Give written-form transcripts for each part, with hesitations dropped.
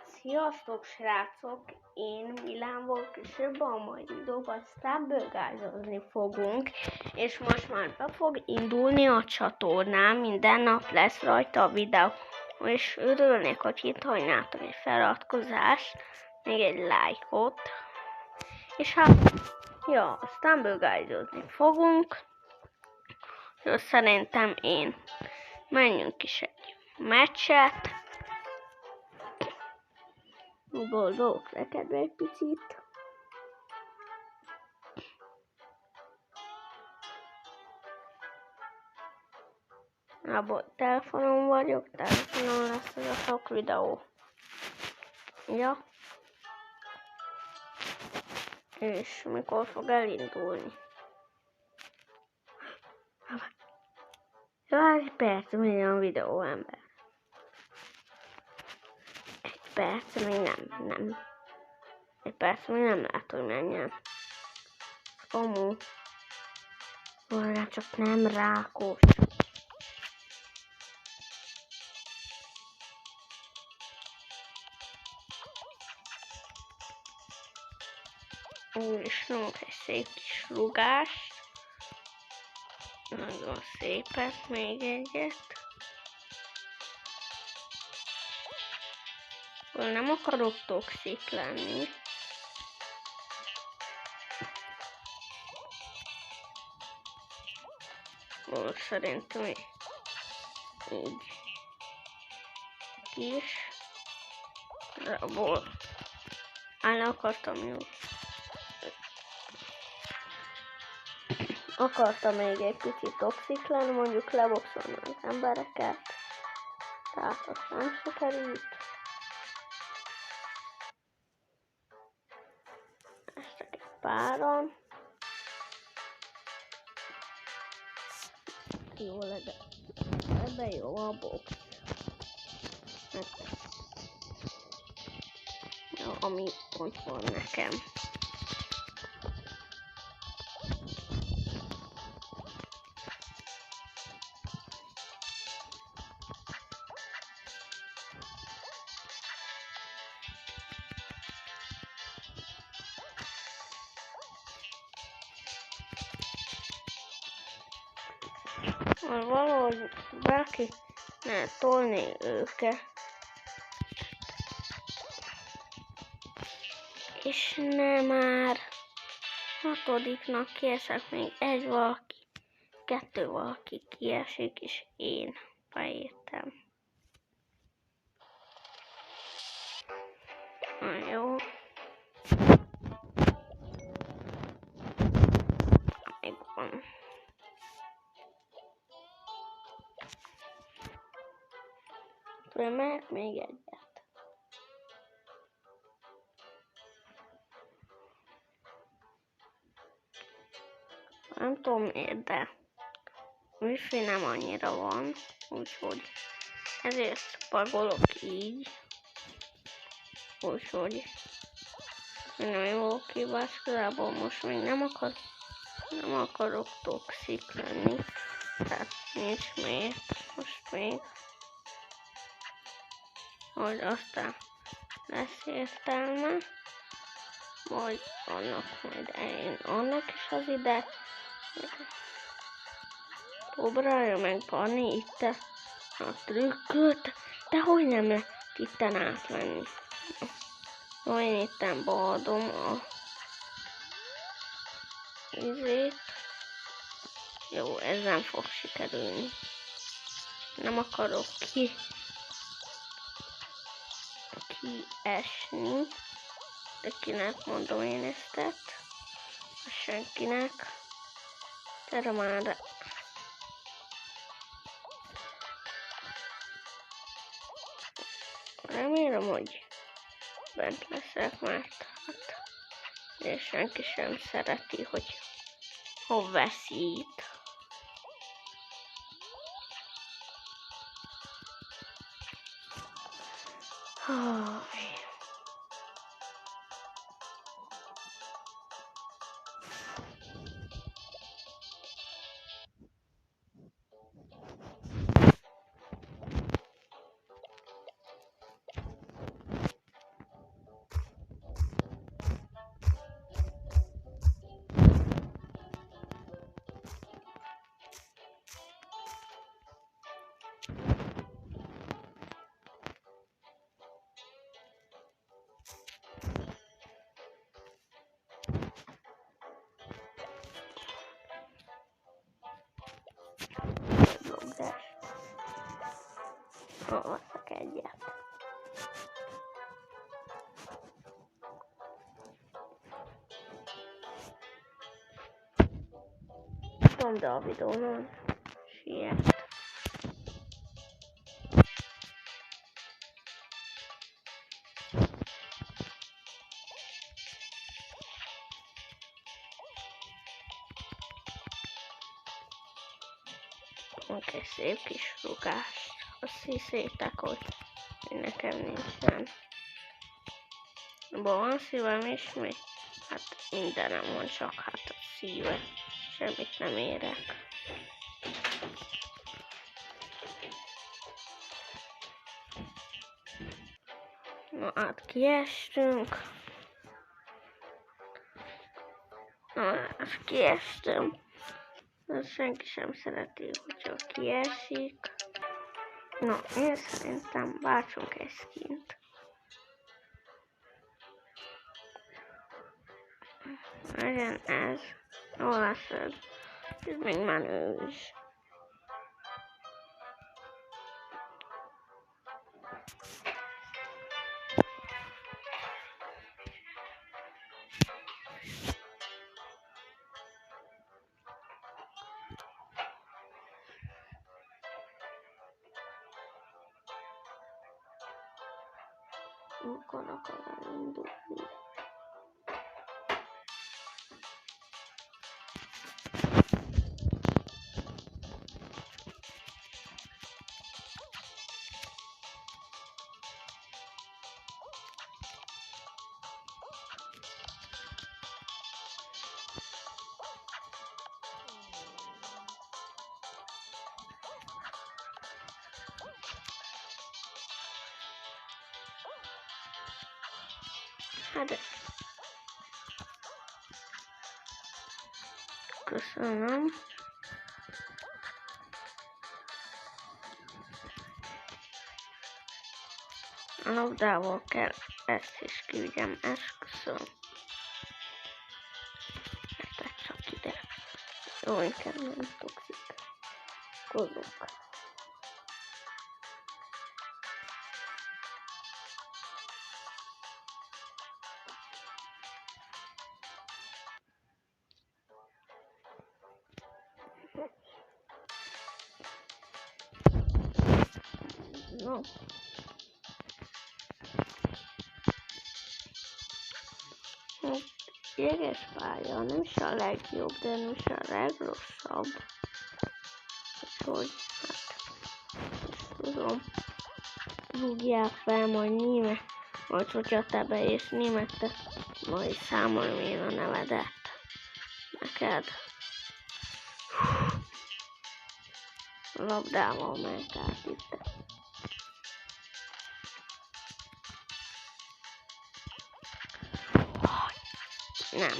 Sziasztok srácok, én Milán vagyok, és ebben a mai videóban Stumble fogunk, és most már be fog indulni a csatornám, minden nap lesz rajta a videó, és örülnék, hogy itt hagynátok egy feliratkozást, még egy lájkot, és hát, ja, Stumble fogunk, és szerintem menjünk is egy meccset. Boldogok rekedve egy picit. Telefonon vagyok, telefonon lesz ez a sok videó. Ja. És mikor fog elindulni? Ja, egy perc, még a videó, ember. Egy perc, még nem. Egy perc, még nem lehet, hogy menjen. Amú. Volna csak nem rákos. És nyomok egy szép kis rugást. Nagyon szépet, még egyet. Nem akarok toxik lenni. Szerintem így kis rabol. Akartam jó. Akartam még egy picit toxik lenni, mondjuk leboxolni az embereket. Tehát azt nem sikerült. Ez csak egy páran. Jó, ebben jó a box. Ja, ami ott van nekem. Valahogy valaki ne tolni őket. És nem már hatodiknak kiesek, még egy valaki, kettő valaki kiesik, és én beértem. Jó. Még van. Megyek még egyet. Nem tudom miért, de wifi nem annyira van, úgyhogy ezért pagolok így. Úgyhogy nem jó kívás, közelból most még nem akarok toxik lenni. Tehát nincs miért most még. Hogy aztán lesz értelme. Majd annak is az ide. Próbálja meg Barni itt a trükköt. De hogy nem lehet itten átvenni? Jó, én itten beadom a izét. Jó, ez nem fog sikerülni. Nem akarok kiesni. De kinek mondom én ezt? Senkinek. Gyere már. Remélem, hogy bent leszek, mert hát és senki sem szereti, hogy hol veszít. Olvasok egyet. Tom Davidon siet. Egy szép kis rugást. Azt hiszétek, hogy nekem nincsen. Abban van szívem is mi? Hát mindenem van, csak hát a szíve. Semmit nem érek. Na hát kiestünk. Na hát kiestem. De senki sem szereti, hogyha kiesik. Na, én szerintem váltsunk egy skint. Legyen ez. Hol leszed? Ez még menő is. Mikor akar elindulni? Hát köszönöm. A labdával kell ezt is küldjem, ezt köszönöm. Értek csak ide. Jó, inkább nem toxik. Kozunk. No. Jeges pálya nem is a legjobb, de nem is a legrosszabb. Úgyhogy, hát, tudom. Rúgjál fel majd német, majd hogyha te beérsz németre, majd számolom én a nevedet. Neked. A labdával ment át itt. Nem.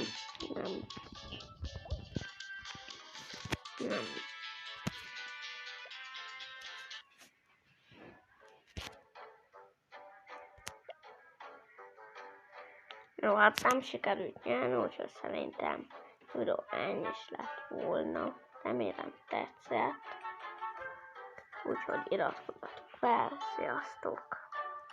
Jó, hát nem sikerült nyerni, úgyhogy szerintem tudom, ennyi is lett volna. Remélem tetszett. Úgyhogy iratkozzatok fel, sziasztok!